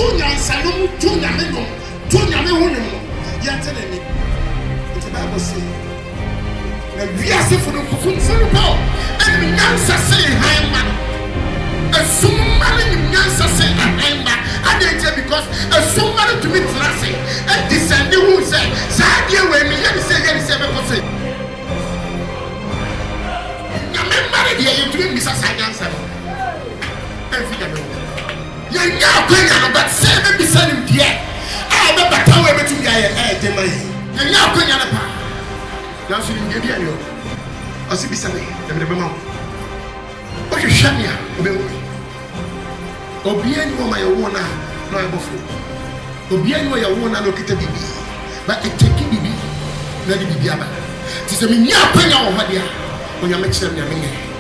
Tunya Salum, Tunya Meno, Tunya Meno, Yantan. It's a Bible saying. We are safe for the power. And the answer say, I am man. A somebody in answer say, I am man. I didn't tell because a somebody to me classy. And Decend who said, Sadia, when me, let me say, let me say, you doing Mrs. Sagansa. You're now going on about 7% yet. I remember telling me to be a you're now going on about. Now, she didn't give you. I see beside me, the mom. But you shut me up. Obian, you are my own now. No, I'm off. Obian, you are your own. I look at the baby. But it taking baby. Let it be. Tis a miniature over there when you make them.